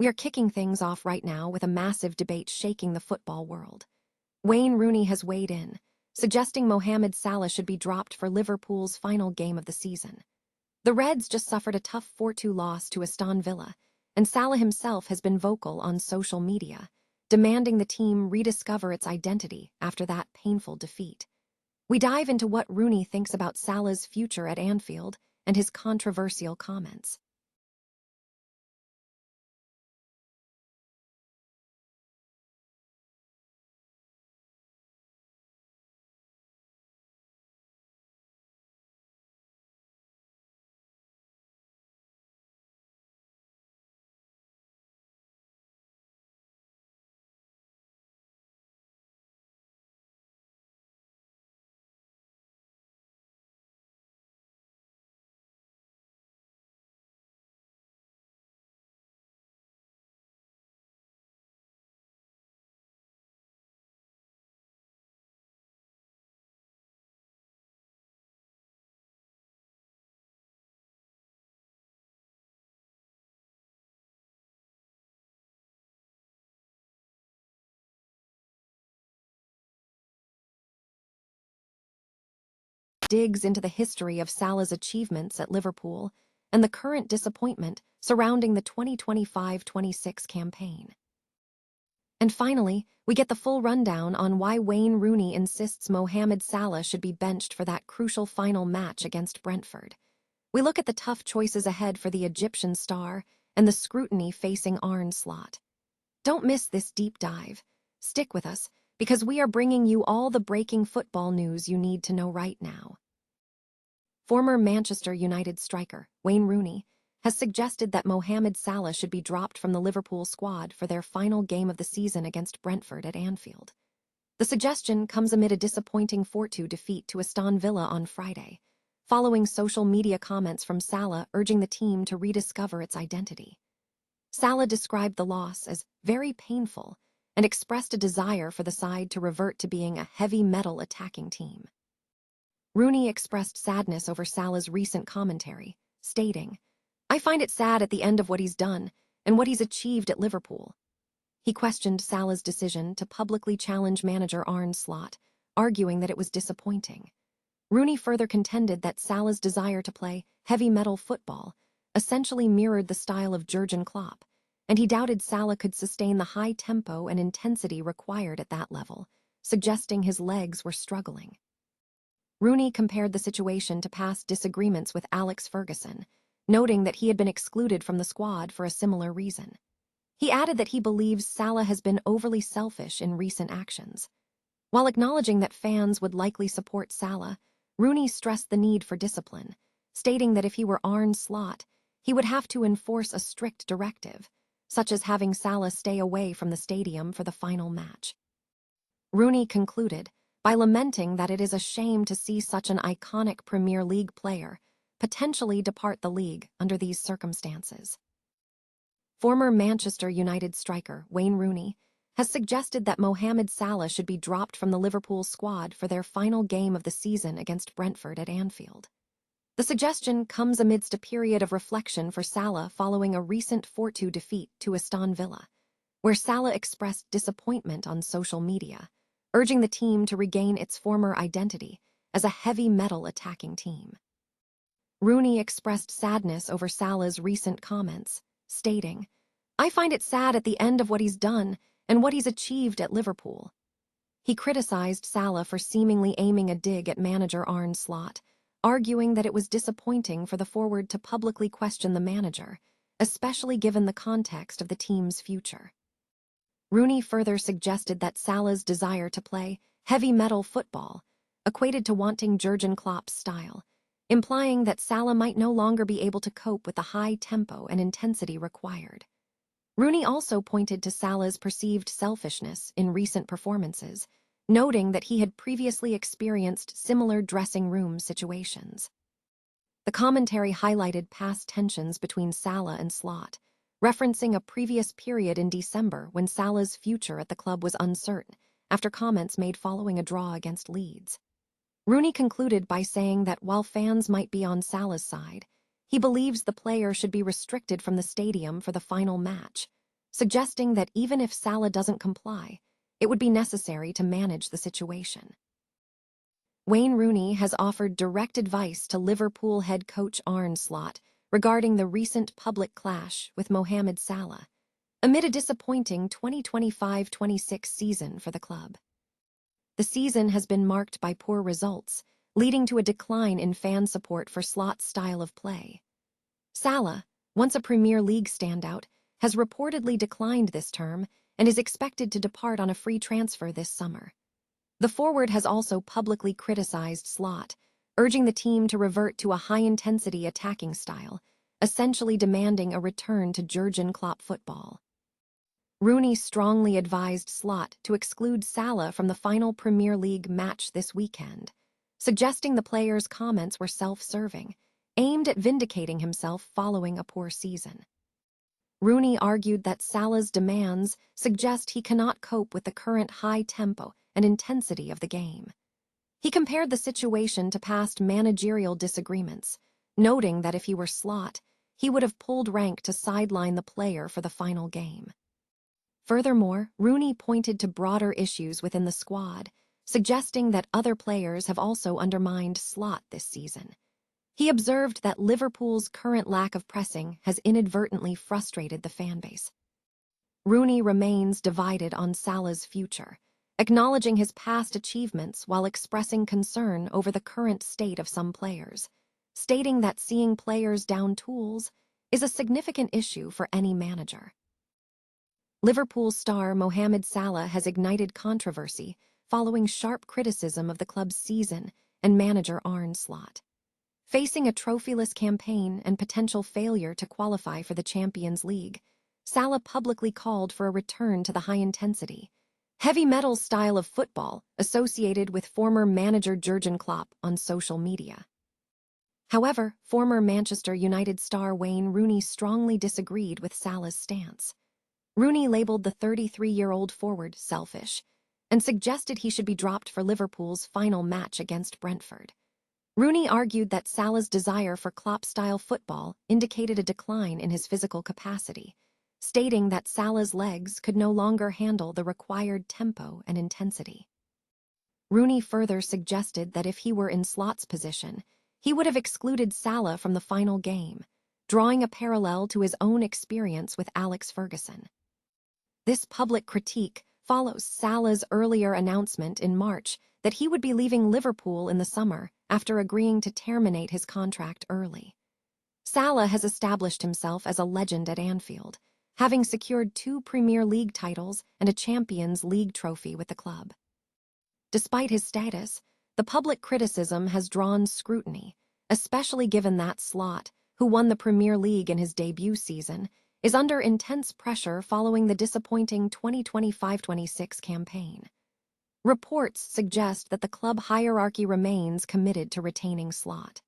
We are kicking things off right now with a massive debate shaking the football world. Wayne Rooney has weighed in, suggesting Mohamed Salah should be dropped for Liverpool's final game of the season. The Reds just suffered a tough 4-2 loss to Aston Villa, and Salah himself has been vocal on social media, demanding the team rediscover its identity after that painful defeat. We dive into what Rooney thinks about Salah's future at Anfield and his controversial comments. Digs into the history of Salah's achievements at Liverpool and the current disappointment surrounding the 2025-26 campaign. And finally, we get the full rundown on why Wayne Rooney insists Mohamed Salah should be benched for that crucial final match against Brentford. We look at the tough choices ahead for the Egyptian star and the scrutiny facing Arne Slot. Don't miss this deep dive. Stick with us, because we are bringing you all the breaking football news you need to know right now. Former Manchester United striker Wayne Rooney has suggested that Mohamed Salah should be dropped from the Liverpool squad for their final game of the season against Brentford at Anfield. The suggestion comes amid a disappointing 4-2 defeat to Aston Villa on Friday, following social media comments from Salah urging the team to rediscover its identity. Salah described the loss as very painful and expressed a desire for the side to revert to being a heavy metal attacking team. Rooney expressed sadness over Salah's recent commentary, stating, "I find it sad at the end of what he's done and what he's achieved at Liverpool." He questioned Salah's decision to publicly challenge manager Arne Slot, arguing that it was disappointing. Rooney further contended that Salah's desire to play heavy metal football essentially mirrored the style of Jurgen Klopp, and he doubted Salah could sustain the high tempo and intensity required at that level, suggesting his legs were struggling. Rooney compared the situation to past disagreements with Alex Ferguson, noting that he had been excluded from the squad for a similar reason. He added that he believes Salah has been overly selfish in recent actions. While acknowledging that fans would likely support Salah, Rooney stressed the need for discipline, stating that if he were Arne Slot, he would have to enforce a strict directive, such as having Salah stay away from the stadium for the final match. Rooney concluded by lamenting that it is a shame to see such an iconic Premier League player potentially depart the league under these circumstances. Former Manchester United striker Wayne Rooney has suggested that Mohamed Salah should be dropped from the Liverpool squad for their final game of the season against Brentford at Anfield. The suggestion comes amidst a period of reflection for Salah following a recent 4-2 defeat to Aston Villa, where Salah expressed disappointment on social media, urging the team to regain its former identity as a heavy metal attacking team. Rooney expressed sadness over Salah's recent comments, stating, "I find it sad at the end of what he's done and what he's achieved at Liverpool." He criticized Salah for seemingly aiming a dig at manager Arne Slot, arguing that it was disappointing for the forward to publicly question the manager, especially given the context of the team's future. Rooney further suggested that Salah's desire to play heavy metal football equated to wanting Jurgen Klopp's style, implying that Salah might no longer be able to cope with the high tempo and intensity required. Rooney also pointed to Salah's perceived selfishness in recent performances, noting that he had previously experienced similar dressing room situations. The commentary highlighted past tensions between Salah and Slot, referencing a previous period in December when Salah's future at the club was uncertain after comments made following a draw against Leeds. Rooney concluded by saying that while fans might be on Salah's side, he believes the player should be restricted from the stadium for the final match, suggesting that even if Salah doesn't comply, it would be necessary to manage the situation. Wayne Rooney has offered direct advice to Liverpool head coach Arne Slot regarding the recent public clash with Mohamed Salah, amid a disappointing 2025-26 season for the club. The season has been marked by poor results, leading to a decline in fan support for Slot's style of play. Salah, once a Premier League standout, has reportedly declined this term and is expected to depart on a free transfer this summer. The forward has also publicly criticized Slot, urging the team to revert to a high-intensity attacking style, essentially demanding a return to Jurgen Klopp football. Rooney strongly advised Slot to exclude Salah from the final Premier League match this weekend, suggesting the player's comments were self-serving, aimed at vindicating himself following a poor season. Rooney argued that Salah's demands suggest he cannot cope with the current high tempo and intensity of the game. He compared the situation to past managerial disagreements, noting that if he were Slot, he would have pulled rank to sideline the player for the final game. Furthermore, Rooney pointed to broader issues within the squad, suggesting that other players have also undermined Slot this season. He observed that Liverpool's current lack of pressing has inadvertently frustrated the fanbase. Rooney remains divided on Salah's future, acknowledging his past achievements while expressing concern over the current state of some players, stating that seeing players down tools is a significant issue for any manager. Liverpool star Mohamed Salah has ignited controversy following sharp criticism of the club's season and manager Arne Slot. Facing a trophyless campaign and potential failure to qualify for the Champions League, Salah publicly called for a return to the high-intensity, heavy metal style of football associated with former manager Jurgen Klopp on social media. However, former Manchester United star Wayne Rooney strongly disagreed with Salah's stance. Rooney labeled the 33-year-old forward selfish and suggested he should be dropped for Liverpool's final match against Brentford. Rooney argued that Salah's desire for Klopp-style football indicated a decline in his physical capacity, stating that Salah's legs could no longer handle the required tempo and intensity. Rooney further suggested that if he were in Slot's position, he would have excluded Salah from the final game, drawing a parallel to his own experience with Alex Ferguson. This public critique follows Salah's earlier announcement in March that he would be leaving Liverpool in the summer after agreeing to terminate his contract early. Salah has established himself as a legend at Anfield, having secured 2 Premier League titles and a Champions League trophy with the club. Despite his status, the public criticism has drawn scrutiny, especially given that Slot, who won the Premier League in his debut season, is under intense pressure following the disappointing 2025-26 campaign. Reports suggest that the club hierarchy remains committed to retaining Slot.